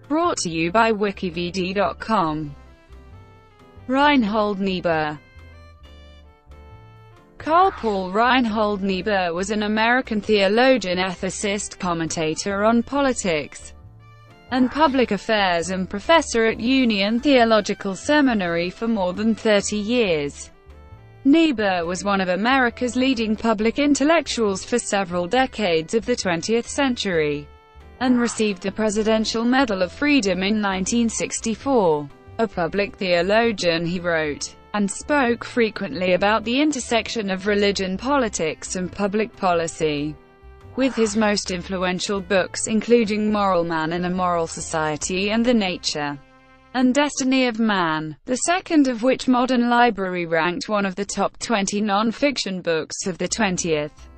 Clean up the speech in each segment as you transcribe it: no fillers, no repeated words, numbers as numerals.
Brought to you by WikiVidi.com. Reinhold Niebuhr. Karl Paul Reinhold Niebuhr was an American theologian, ethicist, commentator on politics and public affairs, and professor at Union Theological Seminary for more than 30 years. Niebuhr was one of America's leading public intellectuals for several decades of the 20th century, and received the Presidential Medal of Freedom in 1964. A public theologian, he wrote and spoke frequently about the intersection of religion, politics, and public policy, with his most influential books including Moral Man and Immoral Society and The Nature and Destiny of Man, the second of which Modern Library ranked one of the top 20 non-fiction books of the 20th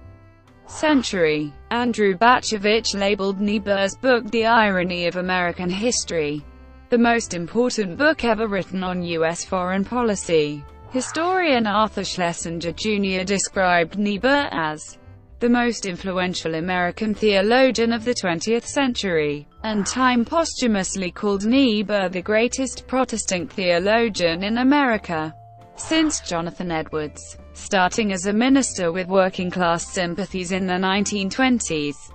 century. Andrew Bacevich labeled Niebuhr's book The Irony of American History the most important book ever written on U.S. foreign policy. Historian Arthur Schlesinger Jr. described Niebuhr as the most influential American theologian of the 20th century, and Time posthumously called Niebuhr the greatest Protestant theologian in America since Jonathan Edwards, starting as a minister with working-class sympathies in the 1920s,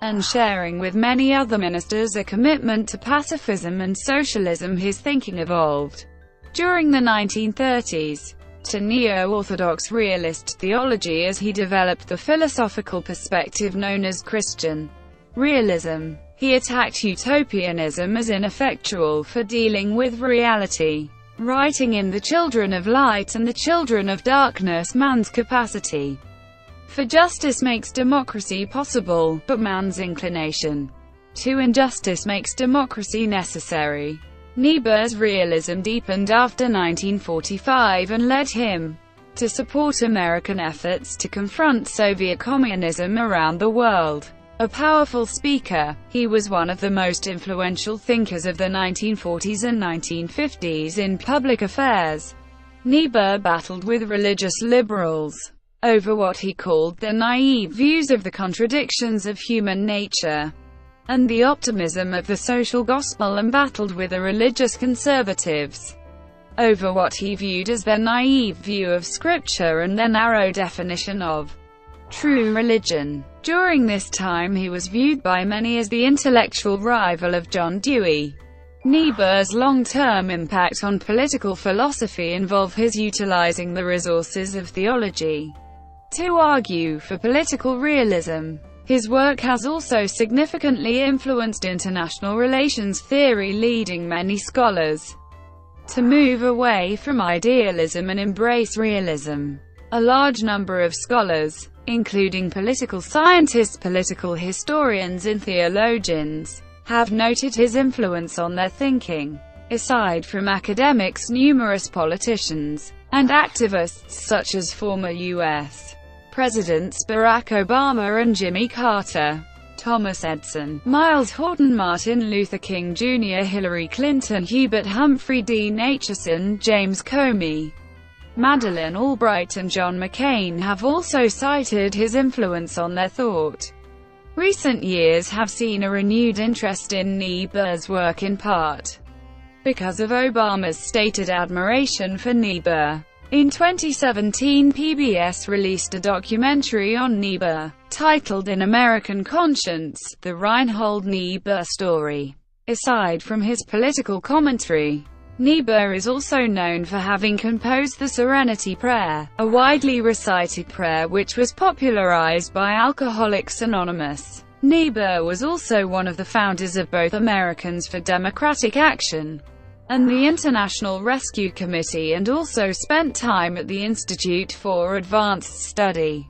and sharing with many other ministers a commitment to pacifism and socialism. His thinking evolved during the 1930s. To Neo-orthodox realist theology as he developed the philosophical perspective known as Christian realism. He attacked utopianism as ineffectual for dealing with reality, writing in The Children of Light and the Children of Darkness, man's capacity for justice makes democracy possible, but man's inclination to injustice makes democracy necessary. Niebuhr's realism deepened after 1945 and led him to support American efforts to confront Soviet communism around the world. A powerful speaker, he was one of the most influential thinkers of the 1940s and 1950s in public affairs. Niebuhr battled with religious liberals over what he called their naive views of the contradictions of human nature and the optimism of the social gospel, and battled with the religious conservatives over what he viewed as their naive view of Scripture and their narrow definition of true religion. During this time he was viewed by many as the intellectual rival of John Dewey. Niebuhr's long-term impact on political philosophy involved his utilizing the resources of theology to argue for political realism. His work has also significantly influenced international relations theory, leading many scholars to move away from idealism and embrace realism. A large number of scholars, including political scientists, political historians, and theologians, have noted his influence on their thinking. Aside from academics, numerous politicians and activists such as former U.S. Presidents Barack Obama and Jimmy Carter, Thomas Edison, Miles Horton, Martin Luther King Jr., Hillary Clinton, Hubert Humphrey, Dean Acheson, James Comey, Madeleine Albright, and John McCain have also cited his influence on their thought. Recent years have seen a renewed interest in Niebuhr's work, in part because of Obama's stated admiration for Niebuhr. In 2017, PBS released a documentary on Niebuhr, titled In American Conscience: The Reinhold Niebuhr Story. Aside from his political commentary, Niebuhr is also known for having composed the Serenity Prayer, a widely recited prayer which was popularized by Alcoholics Anonymous. Niebuhr was also one of the founders of both Americans for Democratic Action and the International Rescue Committee, and also spent time at the Institute for Advanced Study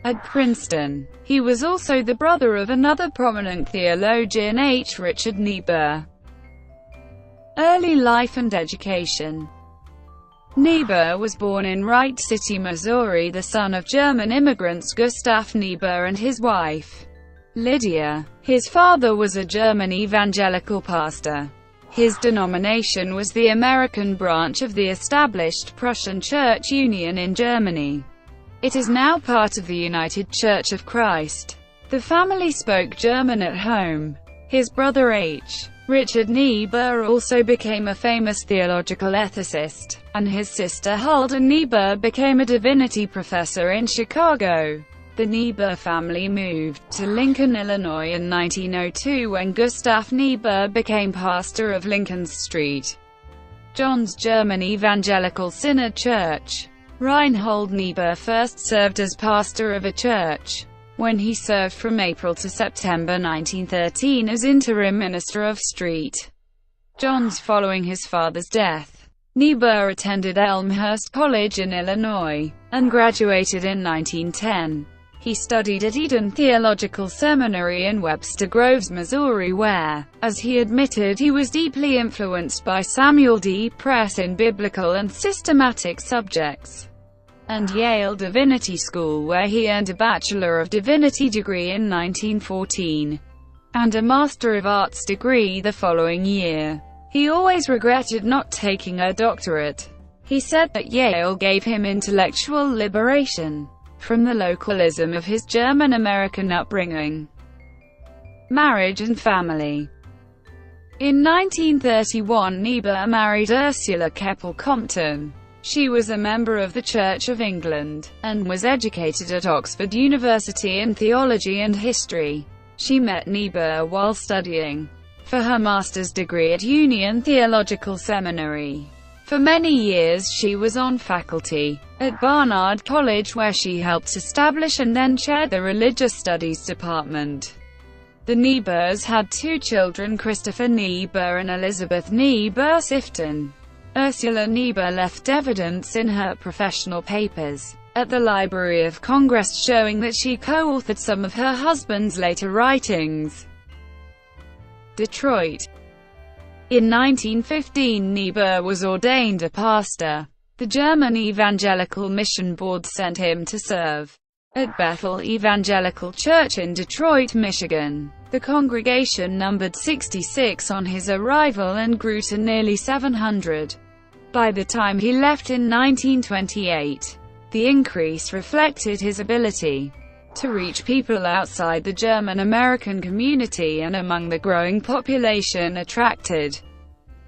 at Princeton. He was also the brother of another prominent theologian, H. Richard Niebuhr. Early life and education. Niebuhr was born in Wright City, Missouri, the son of German immigrants Gustav Niebuhr and his wife, Lydia. His father was a German evangelical pastor. His denomination was the American branch of the established Prussian Church Union in Germany. It is now part of the United Church of Christ. The family spoke German at home. His brother H. Richard Niebuhr also became a famous theological ethicist, and his sister Hulda Niebuhr became a divinity professor in Chicago. The Niebuhr family moved to Lincoln, Illinois in 1902 when Gustav Niebuhr became pastor of Lincoln's Street, John's German Evangelical Synod Church. Reinhold Niebuhr first served as pastor of a church when he served from April to September 1913 as interim minister of St. John's following his father's death. Niebuhr attended Elmhurst College in Illinois, and graduated in 1910. He studied at Union Theological Seminary in Webster Groves, Missouri where, as he admitted, he was deeply influenced by Samuel D. Press in biblical and systematic subjects, and Yale Divinity School where he earned a Bachelor of Divinity degree in 1914, and a Master of Arts degree the following year. He always regretted not taking a doctorate. He said that Yale gave him intellectual liberation from the localism of his German-American upbringing. Marriage and family. In 1931 Niebuhr married Ursula Keppel Compton. She was a member of the Church of England, and was educated at Oxford University in theology and history. She met Niebuhr while studying for her master's degree at Union Theological Seminary. For many years she was on faculty at Barnard College where she helped establish and then chaired the Religious Studies Department. The Niebuhrs had two children, Christopher Niebuhr and Elizabeth Niebuhr Sifton. Ursula Niebuhr left evidence in her professional papers at the Library of Congress showing that she co-authored some of her husband's later writings. Detroit. In 1915 Niebuhr was ordained a pastor. The German Evangelical Mission Board sent him to serve at Bethel Evangelical Church in Detroit, Michigan. The congregation numbered 66 on his arrival and grew to nearly 700 by the time he left in 1928. The increase reflected his ability to reach people outside the German-American community and among the growing population attracted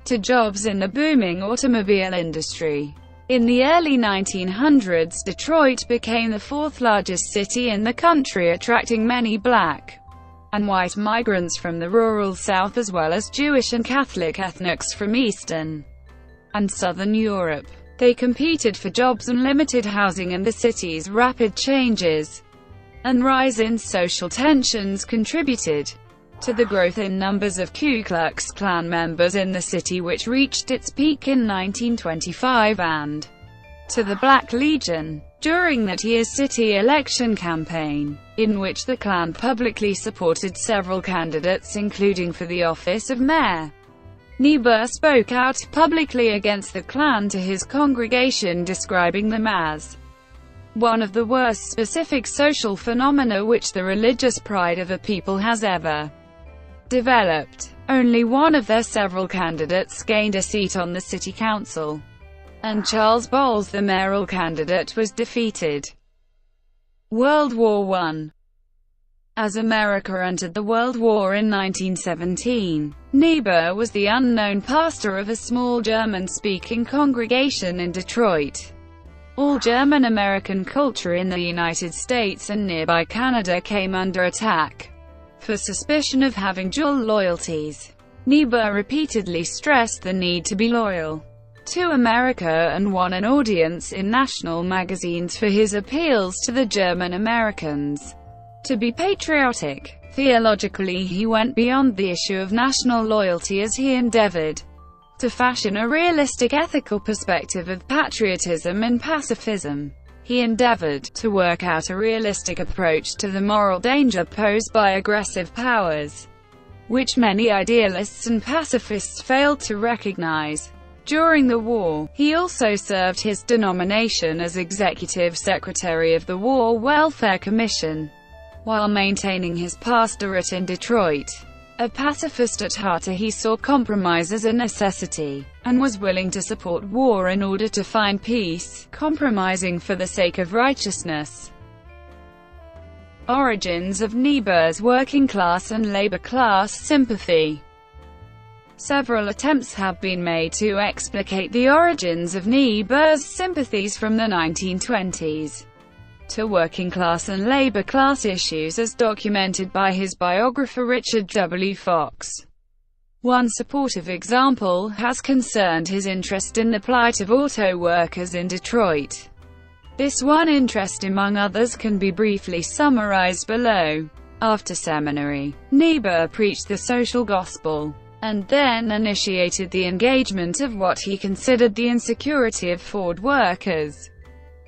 to jobs in the booming automobile industry. In the early 1900s, Detroit became the fourth largest city in the country, attracting many black and white migrants from the rural South as well as Jewish and Catholic ethnics from Eastern and Southern Europe. They competed for jobs and limited housing, and the city's rapid changes and rise in social tensions contributed to the growth in numbers of Ku Klux Klan members in the city, which reached its peak in 1925, and to the Black Legion during that year's city election campaign, in which the Klan publicly supported several candidates including for the office of mayor. Niebuhr spoke out publicly against the Klan to his congregation, describing them as one of the worst specific social phenomena which the religious pride of a people has ever developed. Only one of their several candidates gained a seat on the city council, and Charles Bowles, the mayoral candidate, was defeated. World War I. As America entered the World War in 1917, Niebuhr was the unknown pastor of a small German-speaking congregation in Detroit. All German-American culture in the United States and nearby Canada came under attack for suspicion of having dual loyalties. Niebuhr repeatedly stressed the need to be loyal to America and won an audience in national magazines for his appeals to the German Americans to be patriotic. Theologically, he went beyond the issue of national loyalty as he endeavored to fashion a realistic ethical perspective of patriotism and pacifism. He endeavored to work out a realistic approach to the moral danger posed by aggressive powers, which many idealists and pacifists failed to recognize. During the war, he also served his denomination as executive secretary of the War Welfare Commission, while maintaining his pastorate in Detroit. A pacifist at heart, he saw compromise as a necessity, and was willing to support war in order to find peace, compromising for the sake of righteousness. Origins of Niebuhr's working class and labor class sympathy. Several attempts have been made to explicate the origins of Niebuhr's sympathies from the 1920s to working-class and labor-class issues as documented by his biographer Richard W. Fox. One supportive example has concerned his interest in the plight of auto workers in Detroit. This one interest, among others, can be briefly summarized below. After seminary, Niebuhr preached the social gospel, and then initiated the engagement of what he considered the insecurity of Ford workers.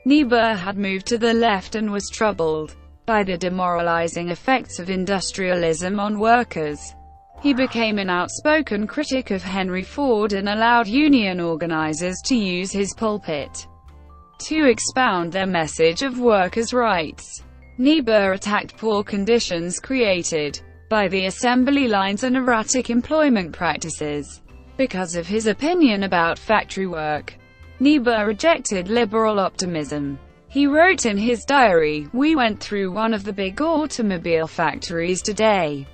Niebuhr had moved to the left and was troubled by the demoralizing effects of industrialism on workers. He became an outspoken critic of Henry Ford and allowed union organizers to use his pulpit to expound their message of workers' rights. Niebuhr attacked poor conditions created by the assembly lines and erratic employment practices. Because of his opinion about factory work, Niebuhr rejected liberal optimism. He wrote in his diary, "We went through one of the big automobile factories today.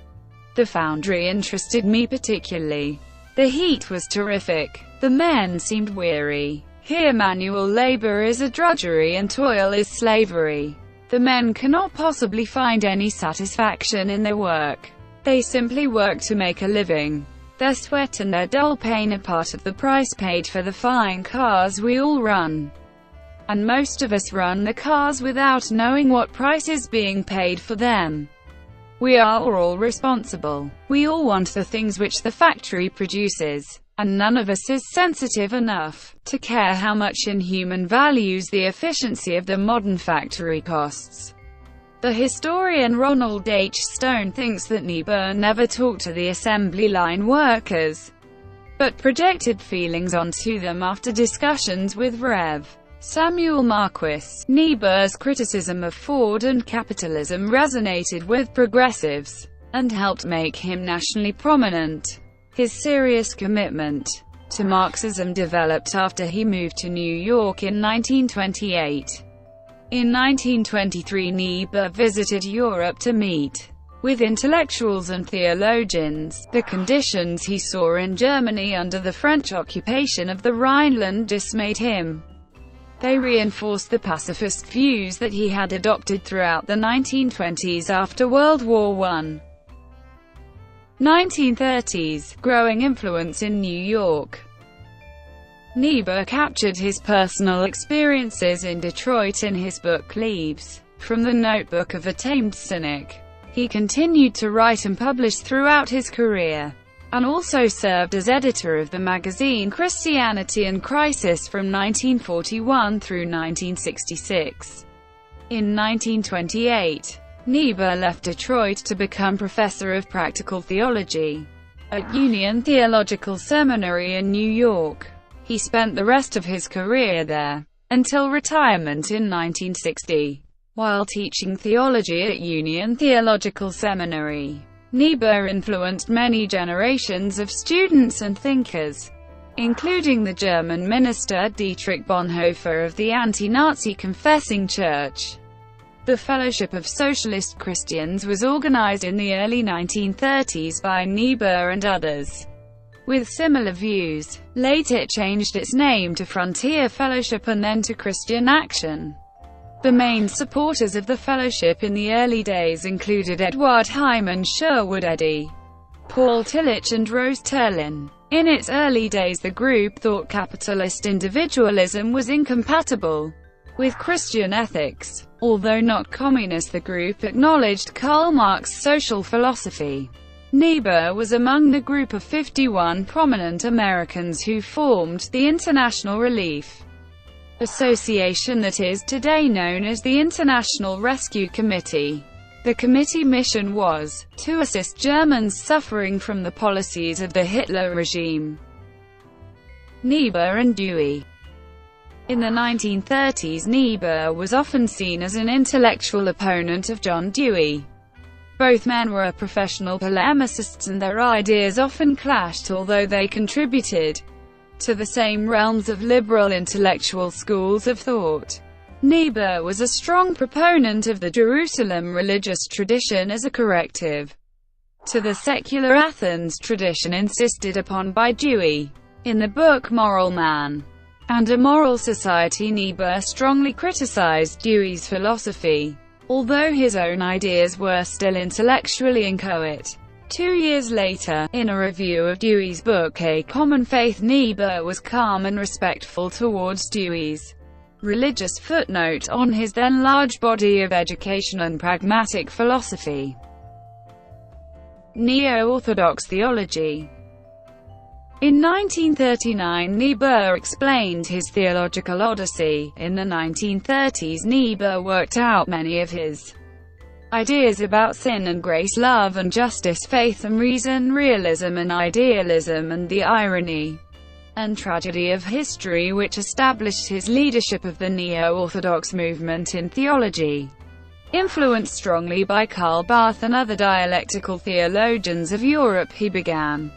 The foundry interested me particularly. The heat was terrific. The men seemed weary. Here manual labor is a drudgery and toil is slavery. The men cannot possibly find any satisfaction in their work. They simply work to make a living. Their sweat and their dull pain are part of the price paid for the fine cars we all run. And most of us run the cars without knowing what price is being paid for them. We are all responsible. We all want the things which the factory produces, and none of us is sensitive enough to care how much inhuman values the efficiency of the modern factory costs." The historian Ronald H. Stone thinks that Niebuhr never talked to the assembly line workers, but projected feelings onto them after discussions with Rev. Samuel Marquis. Niebuhr's criticism of Ford and capitalism resonated with progressives, and helped make him nationally prominent. His serious commitment to Marxism developed after he moved to New York in 1928. In 1923, Niebuhr visited Europe to meet with intellectuals and theologians. The conditions he saw in Germany under the French occupation of the Rhineland dismayed him. They reinforced the pacifist views that he had adopted throughout the 1920s after World War I. 1930s, growing influence in New York. Niebuhr captured his personal experiences in Detroit in his book Leaves from the Notebook of a Tamed Cynic. He continued to write and publish throughout his career, and also served as editor of the magazine Christianity and Crisis from 1941 through 1966. In 1928, Niebuhr left Detroit to become professor of practical theology at Union Theological Seminary in New York. He spent the rest of his career there, until retirement in 1960. While teaching theology at Union Theological Seminary, Niebuhr influenced many generations of students and thinkers, including the German minister Dietrich Bonhoeffer of the anti-Nazi Confessing Church. The Fellowship of Socialist Christians was organized in the early 1930s by Niebuhr and others with similar views. Later it changed its name to Frontier Fellowship and then to Christian Action. The main supporters of the fellowship in the early days included Edward Hyman Sherwood Eddy, Paul Tillich and Rose Terlin. In its early days the group thought capitalist individualism was incompatible with Christian ethics. Although not communist, the group acknowledged Karl Marx's social philosophy. Niebuhr was among the group of 51 prominent Americans who formed the International Relief Association that is today known as the International Rescue Committee. The committee mission was to assist Germans suffering from the policies of the Hitler regime. Niebuhr and Dewey. In the 1930s, Niebuhr was often seen as an intellectual opponent of John Dewey. Both men were professional polemicists and their ideas often clashed, although they contributed to the same realms of liberal intellectual schools of thought. Niebuhr was a strong proponent of the Jerusalem religious tradition as a corrective to the secular Athens tradition insisted upon by Dewey. In the book Moral Man and Immoral Society, Niebuhr strongly criticized Dewey's philosophy, although his own ideas were still intellectually inchoate. 2 years later, in a review of Dewey's book A Common Faith, Niebuhr was calm and respectful towards Dewey's religious footnote on his then large body of education and pragmatic philosophy. Neo-orthodox theology. In 1939, Niebuhr explained his theological odyssey. In the 1930s, Niebuhr worked out many of his ideas about sin and grace, love and justice, faith and reason, realism and idealism, and the irony and tragedy of history, which established his leadership of the Neo-orthodox movement in theology. Influenced strongly by Karl Barth and other dialectical theologians of Europe, he began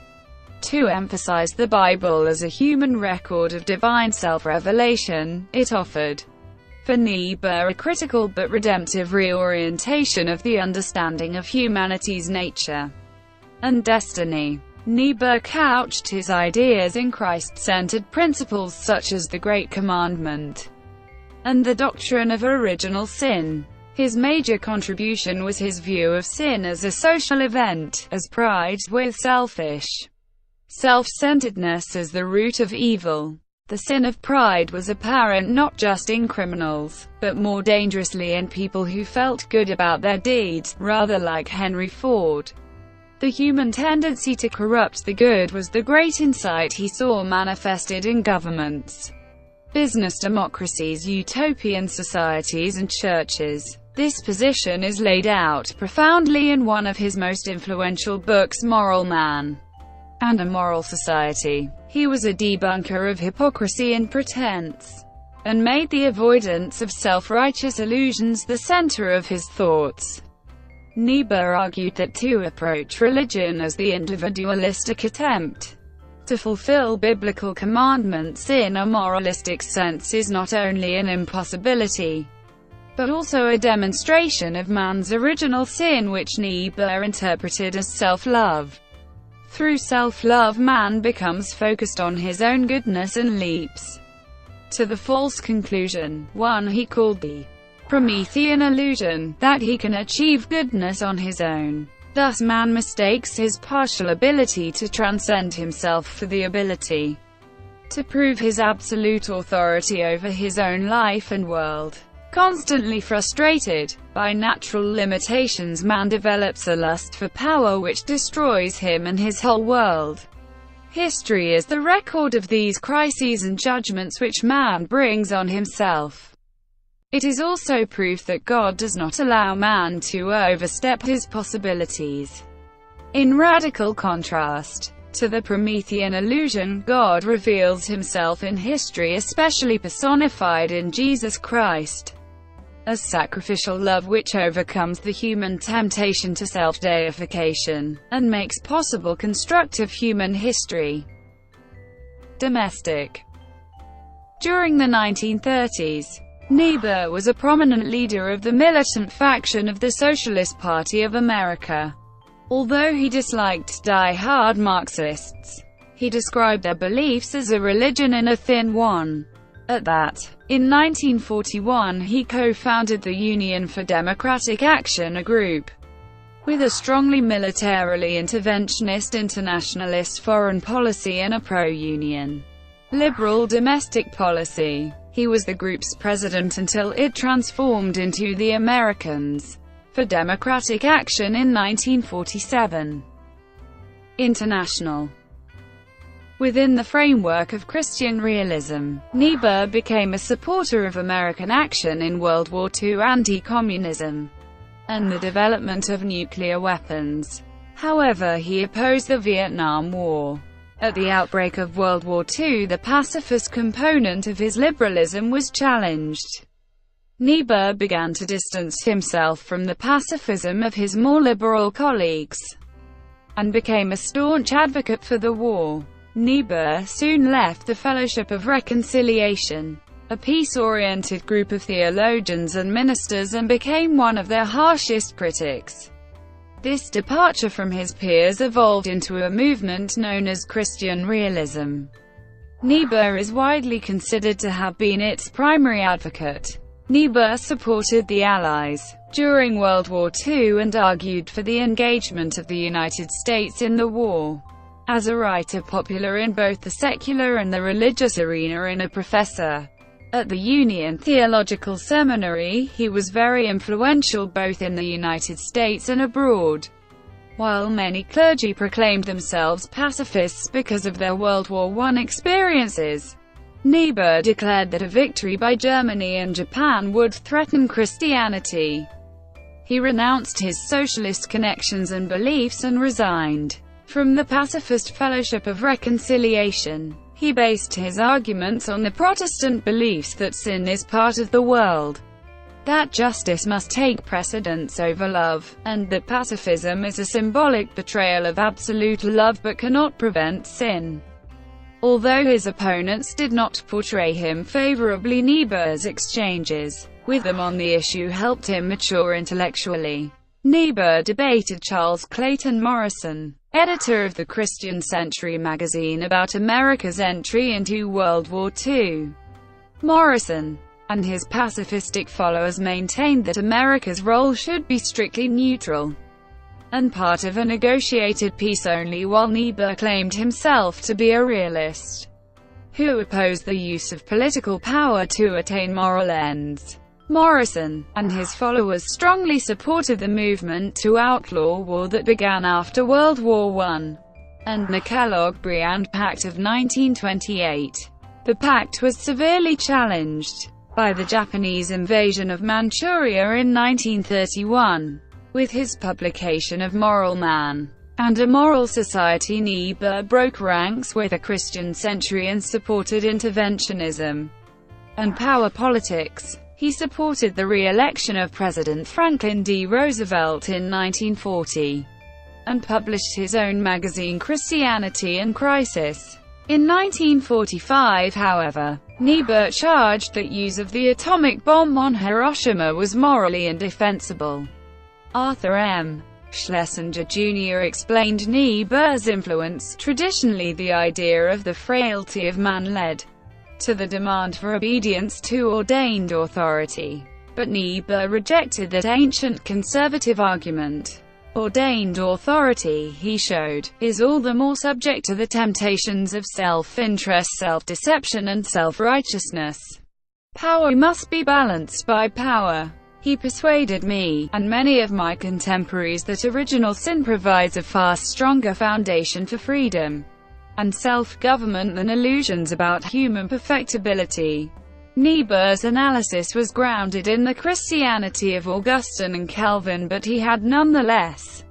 to emphasize the Bible as a human record of divine self-revelation. It offered, for Niebuhr, a critical but redemptive reorientation of the understanding of humanity's nature and destiny. Niebuhr couched his ideas in Christ-centered principles such as the Great Commandment and the doctrine of original sin. His major contribution was his view of sin as a social event, as pride, with selfish self-centeredness as the root of evil. The sin of pride was apparent not just in criminals, but more dangerously in people who felt good about their deeds, rather like Henry Ford. The human tendency to corrupt the good was the great insight he saw manifested in governments, business democracies, utopian societies and churches. This position is laid out profoundly in one of his most influential books, Moral Man and Immoral Society. He was a debunker of hypocrisy and pretense, and made the avoidance of self-righteous illusions the center of his thoughts. Niebuhr argued that to approach religion as the individualistic attempt to fulfill biblical commandments in a moralistic sense is not only an impossibility, but also a demonstration of man's original sin, which Niebuhr interpreted as self-love. Through self-love, man becomes focused on his own goodness and leaps to the false conclusion, one he called the Promethean illusion, that he can achieve goodness on his own. Thus man mistakes his partial ability to transcend himself for the ability to prove his absolute authority over his own life and world. Constantly frustrated by natural limitations, man develops a lust for power which destroys him and his whole world. History is the record of these crises and judgments which man brings on himself. It is also proof that God does not allow man to overstep his possibilities. In radical contrast to the Promethean illusion, God reveals himself in history, especially personified in Jesus Christ, as sacrificial love which overcomes the human temptation to self-deification, and makes possible constructive human history. Domestic. During the 1930s, Niebuhr was a prominent leader of the militant faction of the Socialist Party of America. Although he disliked die-hard Marxists, he described their beliefs as a religion in a thin one. At that, in 1941 he co-founded the Union for Democratic Action, a group with a strongly militarily interventionist internationalist foreign policy and a pro-union liberal domestic policy. He was the group's president until it transformed into the Americans for Democratic Action in 1947. International. Within the framework of Christian realism, Niebuhr became a supporter of American action in World War II, anti-communism, and the development of nuclear weapons. However, he opposed the Vietnam War. At the outbreak of World War II, the pacifist component of his liberalism was challenged. Niebuhr began to distance himself from the pacifism of his more liberal colleagues, and became a staunch advocate for the war. Niebuhr soon left the Fellowship of Reconciliation, a peace-oriented group of theologians and ministers, and became one of their harshest critics. This departure from his peers evolved into a movement known as Christian realism. Niebuhr is widely considered to have been its primary advocate. Niebuhr supported the Allies during World War II and argued for the engagement of the United States in the war. As a writer popular in both the secular and the religious arena and a professor at the Union Theological Seminary, he was very influential both in the United States and abroad. While many clergy proclaimed themselves pacifists because of their World War I experiences, Niebuhr declared that a victory by Germany and Japan would threaten Christianity. He renounced his socialist connections and beliefs and resigned from the Pacifist Fellowship of Reconciliation. He based his arguments on the Protestant beliefs that sin is part of the world, that justice must take precedence over love, and that pacifism is a symbolic betrayal of absolute love but cannot prevent sin. Although his opponents did not portray him favorably, Niebuhr's exchanges with them on the issue helped him mature intellectually. Niebuhr debated Charles Clayton Morrison, editor of the Christian Century magazine, about America's entry into World War II. Morrison and his pacifistic followers maintained that America's role should be strictly neutral and part of a negotiated peace only, while Niebuhr claimed himself to be a realist who opposed the use of political power to attain moral ends. Morrison and his followers strongly supported the movement to outlaw war that began after World War I, and the Kellogg-Briand Pact of 1928. The pact was severely challenged by the Japanese invasion of Manchuria in 1931. With his publication of Moral Man and A Moral Society, Niebuhr broke ranks with a Christian Century and supported interventionism and power politics. He supported the re-election of President Franklin D. Roosevelt in 1940, and published his own magazine Christianity and Crisis. In 1945, however, Niebuhr charged that use of the atomic bomb on Hiroshima was morally indefensible. Arthur M. Schlesinger Jr. explained Niebuhr's influence. Traditionally, the idea of the frailty of man led to the demand for obedience to ordained authority. But Niebuhr rejected that ancient conservative argument. Ordained authority, he showed, is all the more subject to the temptations of self-interest, self-deception and self-righteousness. Power must be balanced by power. He persuaded me, and many of my contemporaries, that original sin provides a far stronger foundation for freedom and self-government than illusions about human perfectibility. Niebuhr's analysis was grounded in the Christianity of Augustine and Calvin, but he had nonetheless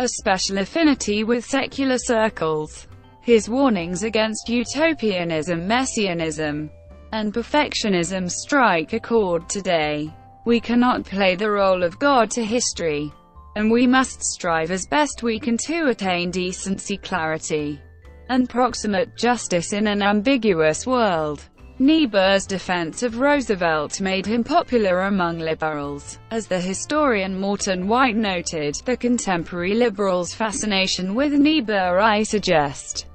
a special affinity with secular circles. His warnings against utopianism, messianism, and perfectionism strike a chord today. We cannot play the role of God to history, and we must strive as best we can to attain decency, clarity, and proximate justice in an ambiguous world. Niebuhr's defense of Roosevelt made him popular among liberals. As the historian Morton White noted, the contemporary liberals' fascination with Niebuhr, I suggest,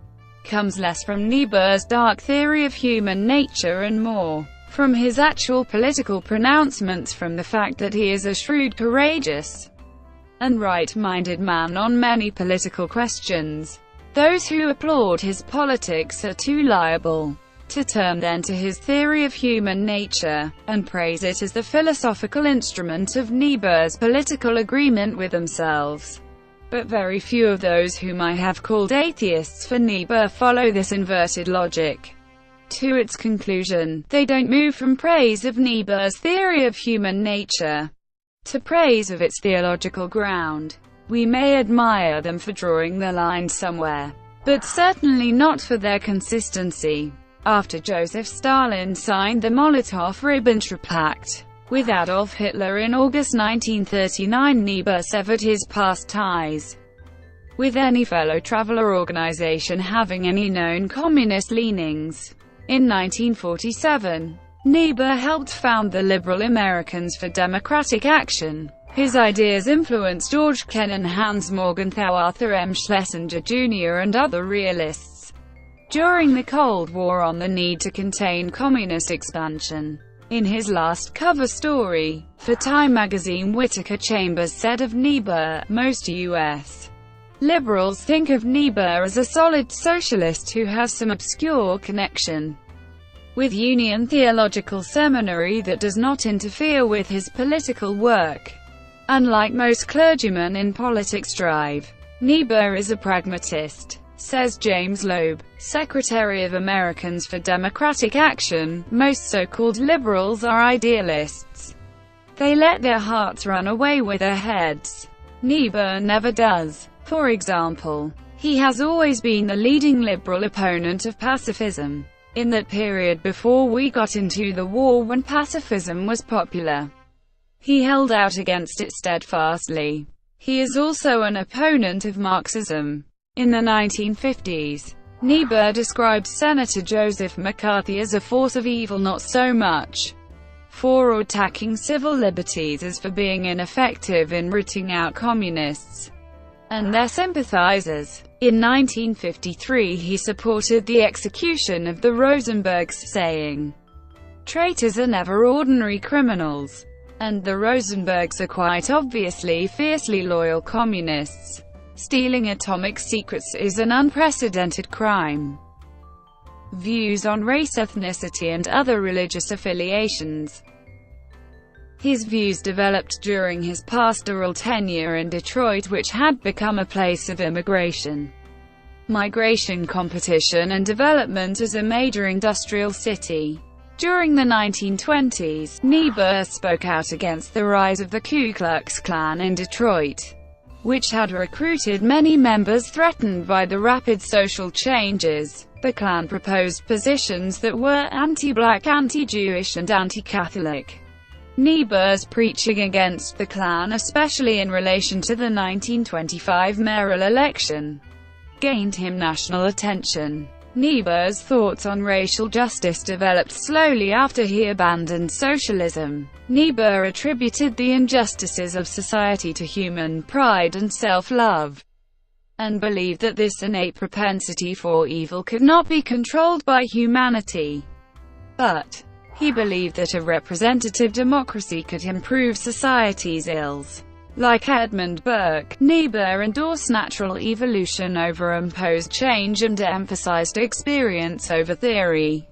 comes less from Niebuhr's dark theory of human nature and more from his actual political pronouncements, from the fact that he is a shrewd, courageous, and right-minded man on many political questions. Those who applaud his politics are too liable to turn then to his theory of human nature, and praise it as the philosophical instrument of Niebuhr's political agreement with themselves. But very few of those whom I have called atheists for Niebuhr follow this inverted logic to its conclusion. They don't move from praise of Niebuhr's theory of human nature to praise of its theological ground. We may admire them for drawing the line somewhere, but certainly not for their consistency. After Joseph Stalin signed the Molotov-Ribbentrop Pact with Adolf Hitler in August 1939, Niebuhr severed his past ties with any fellow traveler organization having any known communist leanings. In 1947, Niebuhr helped found the Liberal Americans for Democratic Action, His ideas influenced George Kennan, Hans Morgenthau, Arthur M. Schlesinger Jr. and other realists during the Cold War on the need to contain communist expansion. In his last cover story for Time magazine, Whittaker Chambers said of Niebuhr, "Most U.S. liberals think of Niebuhr as a solid socialist who has some obscure connection with Union Theological Seminary that does not interfere with his political work. Unlike most clergymen in politics drive, Niebuhr is a pragmatist," says James Loeb, Secretary of Americans for Democratic Action. Most so-called liberals are idealists. They let their hearts run away with their heads. Niebuhr never does. For example, he has always been the leading liberal opponent of pacifism. In that period before we got into the war when pacifism was popular, he held out against it steadfastly. He is also an opponent of Marxism. In the 1950s, Niebuhr described Senator Joseph McCarthy as a force of evil, not so much for attacking civil liberties as for being ineffective in rooting out communists and their sympathizers. In 1953 he supported the execution of the Rosenbergs, saying, "Traitors are never ordinary criminals, and the Rosenbergs are quite obviously fiercely loyal communists. Stealing atomic secrets is an unprecedented crime." Views on race, ethnicity, and other religious affiliations. His views developed during his pastoral tenure in Detroit, which had become a place of immigration, migration, competition, and development as a major industrial city. During the 1920s, Niebuhr spoke out against the rise of the Ku Klux Klan in Detroit, which had recruited many members threatened by the rapid social changes. The Klan proposed positions that were anti-black, anti-Jewish, and anti-Catholic. Niebuhr's preaching against the Klan, especially in relation to the 1925 mayoral election, gained him national attention. Niebuhr's thoughts on racial justice developed slowly after he abandoned socialism. Niebuhr attributed the injustices of society to human pride and self-love, and believed that this innate propensity for evil could not be controlled by humanity. But he believed that a representative democracy could improve society's ills. Like Edmund Burke, Niebuhr endorsed natural evolution over imposed change and emphasized experience over theory.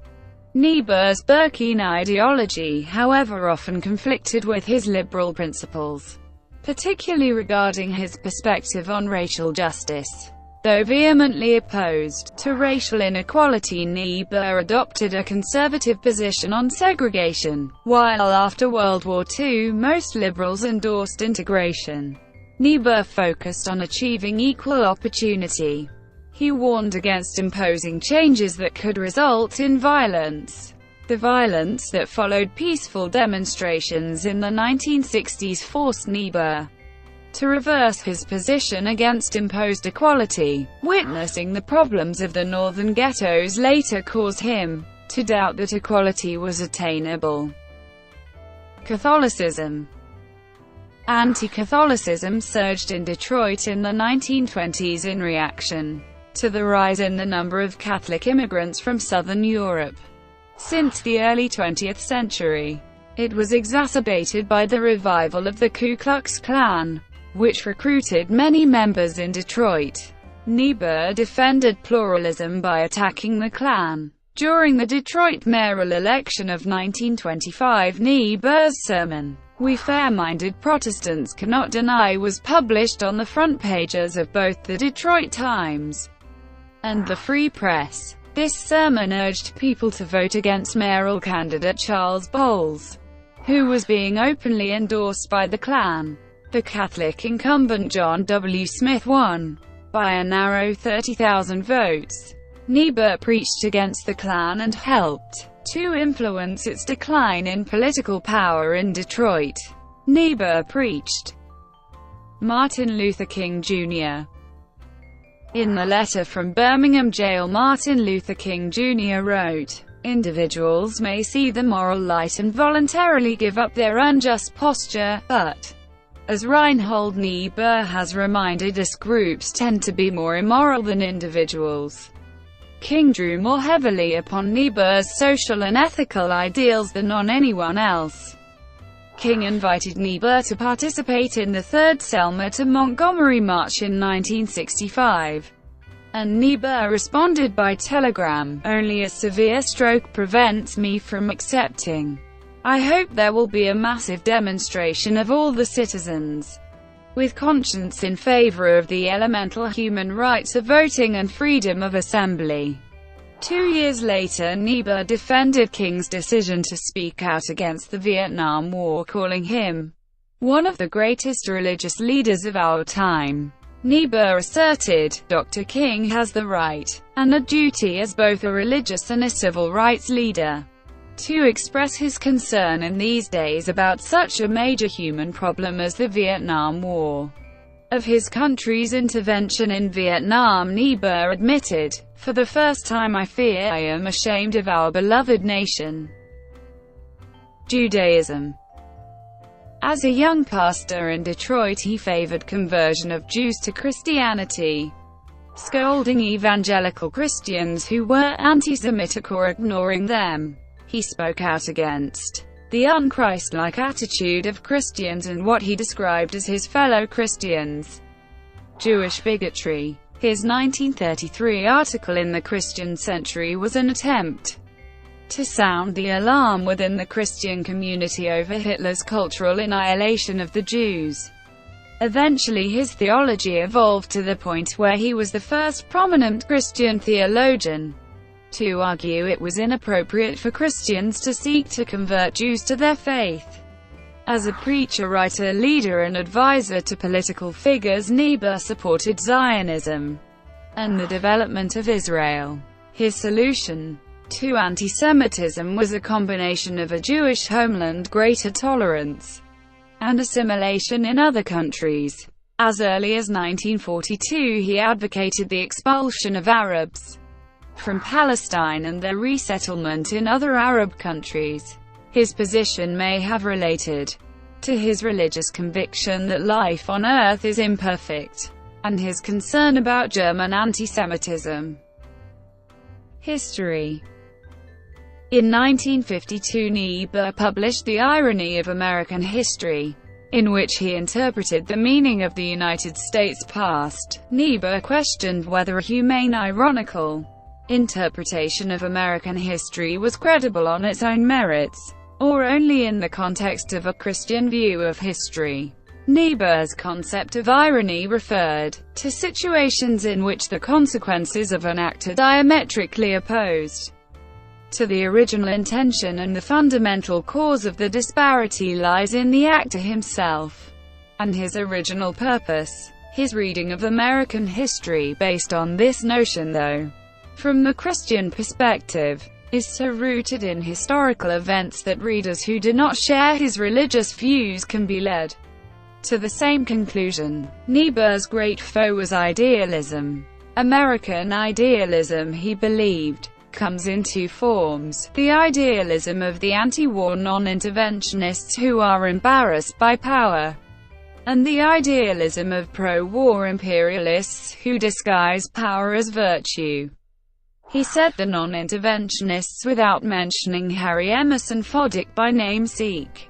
Niebuhr's Burkean ideology, however, often conflicted with his liberal principles, particularly regarding his perspective on racial justice. Though vehemently opposed to racial inequality, Niebuhr adopted a conservative position on segregation, while after World War II most liberals endorsed integration. Niebuhr focused on achieving equal opportunity. He warned against imposing changes that could result in violence. The violence that followed peaceful demonstrations in the 1960s forced Niebuhr to reverse his position against imposed equality. Witnessing the problems of the northern ghettos later caused him to doubt that equality was attainable. Catholicism. Anti-Catholicism surged in Detroit in the 1920s in reaction to the rise in the number of Catholic immigrants from Southern Europe. Since the early 20th century, it was exacerbated by the revival of the Ku Klux Klan, which recruited many members in Detroit. Niebuhr defended pluralism by attacking the Klan. During the Detroit mayoral election of 1925, Niebuhr's sermon, "We Fair-Minded Protestants Cannot Deny," was published on the front pages of both the Detroit Times and the Free Press. This sermon urged people to vote against mayoral candidate Charles Bowles, who was being openly endorsed by the Klan. The Catholic incumbent John W. Smith won by a narrow 30,000 votes. Niebuhr preached against the Klan and helped to influence its decline in political power in Detroit. Niebuhr preached Martin Luther King Jr. In the letter from Birmingham jail, Martin Luther King Jr. wrote, "Individuals may see the moral light and voluntarily give up their unjust posture, but As Reinhold Niebuhr has reminded us, groups tend to be more immoral than individuals. King drew more heavily upon Niebuhr's social and ethical ideals than on anyone else. King invited Niebuhr to participate in the Third Selma to Montgomery March in 1965. And Niebuhr responded by telegram, "Only a severe stroke prevents me from accepting. I hope there will be a massive demonstration of all the citizens with conscience in favor of the elemental human rights of voting and freedom of assembly." 2 years later, Niebuhr defended King's decision to speak out against the Vietnam War, calling him one of the greatest religious leaders of our time. Niebuhr asserted, "Dr. King has the right, and a duty as both a religious and a civil rights leader, to express his concern in these days about such a major human problem as the Vietnam War." Of his country's intervention in Vietnam, Niebuhr admitted, "For the first time I fear I am ashamed of our beloved nation." Judaism. As a young pastor in Detroit, he favored conversion of Jews to Christianity, scolding evangelical Christians who were anti-Semitic or ignoring them. He spoke out against the un-Christ-like attitude of Christians and what he described as his fellow Christians' Jewish bigotry. His 1933 article in the Christian Century was an attempt to sound the alarm within the Christian community over Hitler's cultural annihilation of the Jews. Eventually his theology evolved to the point where he was the first prominent Christian theologian to argue it was inappropriate for Christians to seek to convert Jews to their faith. As a preacher, writer, leader and advisor to political figures, Niebuhr supported Zionism and the development of Israel. His solution to anti-Semitism was a combination of a Jewish homeland, greater tolerance, and assimilation in other countries. As early as 1942, he advocated the expulsion of Arabs from Palestine and their resettlement in other Arab countries. His position may have related to his religious conviction that life on earth is imperfect, and his concern about German anti-Semitism. History. In 1952, Niebuhr published The Irony of American History, in which he interpreted the meaning of the United States past. Niebuhr questioned whether a humane, ironical interpretation of American history was credible on its own merits, or only in the context of a Christian view of history. Niebuhr's concept of irony referred to situations in which the consequences of an act are diametrically opposed to the original intention, and the fundamental cause of the disparity lies in the actor himself and his original purpose. His reading of American history based on this notion, though from the Christian perspective, is so rooted in historical events that readers who do not share his religious views can be led to the same conclusion. Niebuhr's great foe was idealism. American idealism, he believed, comes in two forms: the idealism of the anti-war non-interventionists who are embarrassed by power, and the idealism of pro-war imperialists who disguise power as virtue. He said the non-interventionists, without mentioning Harry Emerson Foddick by name, seek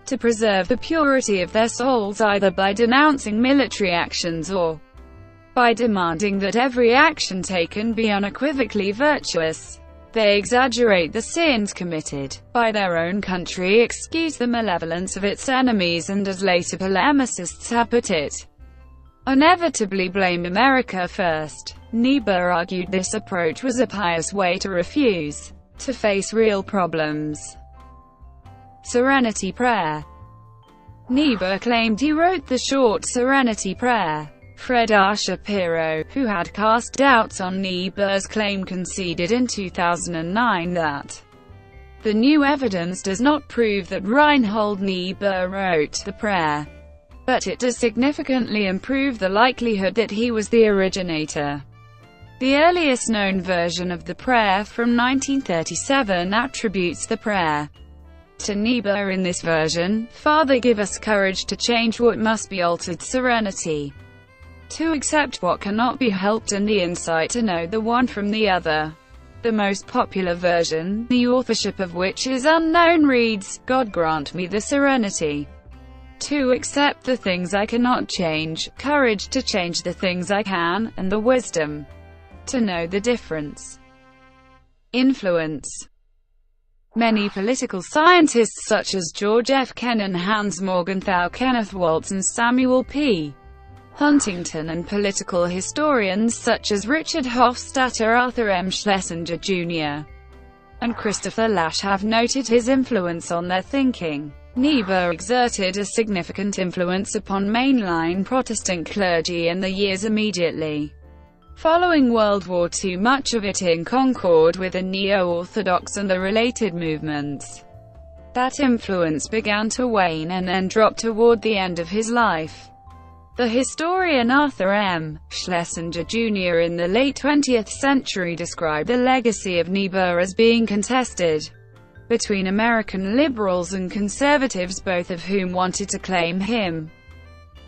to preserve the purity of their souls either by denouncing military actions or by demanding that every action taken be unequivocally virtuous. They exaggerate the sins committed by their own country, excuse the malevolence of its enemies, and, as later polemicists have put it, inevitably blame America first. Niebuhr argued this approach was a pious way to refuse to face real problems. Serenity Prayer. Niebuhr claimed he wrote the short Serenity Prayer. Fred R. Shapiro, who had cast doubts on Niebuhr's claim, conceded in 2009 that the new evidence does not prove that Reinhold Niebuhr wrote the prayer, but it does significantly improve the likelihood that he was the originator. The earliest known version of the prayer, from 1937, attributes the prayer To Niebuhr in this version, Father, give us courage to change what must be altered, serenity to accept what cannot be helped, and the insight to know the one from the other. The most popular version, the authorship of which is unknown, reads, God grant me the serenity to accept the things I cannot change, courage to change the things I can, and the wisdom to know the difference. Influence. Many political scientists such as George F. Kennan, Hans Morgenthau, Kenneth Waltz, and Samuel P. Huntington, and political historians such as Richard Hofstadter, Arthur M. Schlesinger Jr., and Christopher Lasch have noted his influence on their thinking. Niebuhr exerted a significant influence upon mainline Protestant clergy in the years immediately following World War II, much of it in concord with the Neo-orthodox and the related movements. That influence began to wane and then dropped toward the end of his life. The historian Arthur M. Schlesinger Jr. in the late 20th century described the legacy of Niebuhr as being contested between American liberals and conservatives, both of whom wanted to claim him.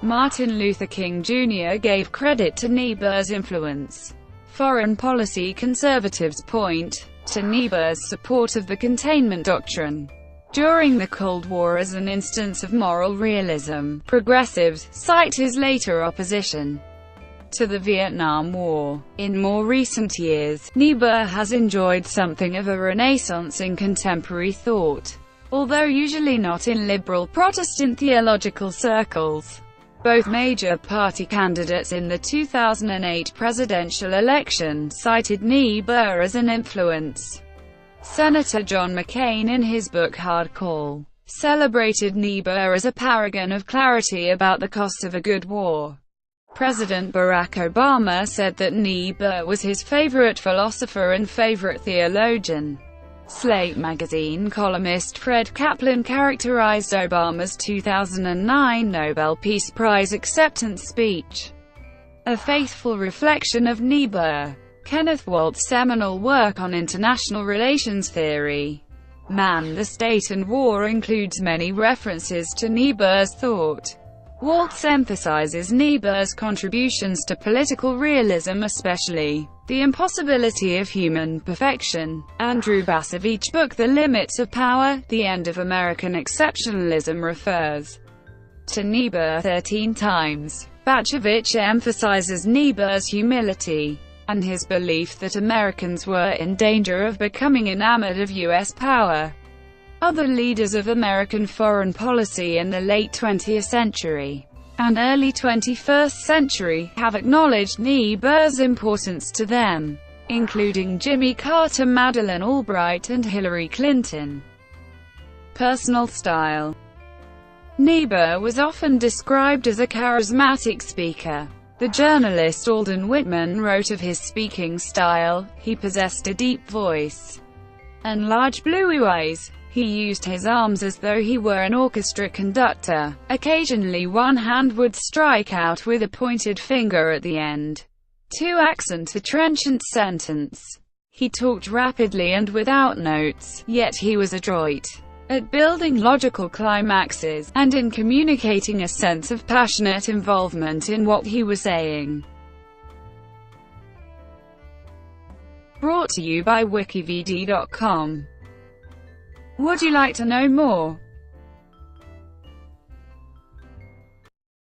Martin Luther King Jr. gave credit to Niebuhr's influence. Foreign policy conservatives point to Niebuhr's support of the containment doctrine during the Cold War as an instance of moral realism. Progressives cite his later opposition to the Vietnam War. In more recent years, Niebuhr has enjoyed something of a renaissance in contemporary thought, although usually not in liberal Protestant theological circles. Both major party candidates in the 2008 presidential election cited Niebuhr as an influence. Senator John McCain, in his book Hard Call, celebrated Niebuhr as a paragon of clarity about the cost of a good war. President Barack Obama said that Niebuhr was his favorite philosopher and favorite theologian. Slate magazine columnist Fred Kaplan characterized Obama's 2009 Nobel Peace Prize acceptance speech a faithful reflection of Niebuhr. Kenneth Waltz's seminal work on international relations theory, Man, the State and War, includes many references to Niebuhr's thought. Waltz emphasizes Niebuhr's contributions to political realism, especially the impossibility of human perfection. Andrew Bacevich's book The Limits of Power, The End of American Exceptionalism refers to Niebuhr 13 times. Bacevich emphasizes Niebuhr's humility and his belief that Americans were in danger of becoming enamored of U.S. power. Other leaders of American foreign policy in the late 20th century and early 21st century have acknowledged Niebuhr's importance to them, including Jimmy Carter, Madeleine Albright, and Hillary Clinton. Personal style. Niebuhr was often described as a charismatic speaker. The journalist Alden Whitman wrote of his speaking style, "He possessed a deep voice and large blue eyes. He used his arms as though he were an orchestra conductor. Occasionally one hand would strike out with a pointed finger at the end to accent a trenchant sentence. He talked rapidly and without notes, yet he was adroit at building logical climaxes, and in communicating a sense of passionate involvement in what he was saying." Brought to you by WikiVidi.com. Would you like to know more?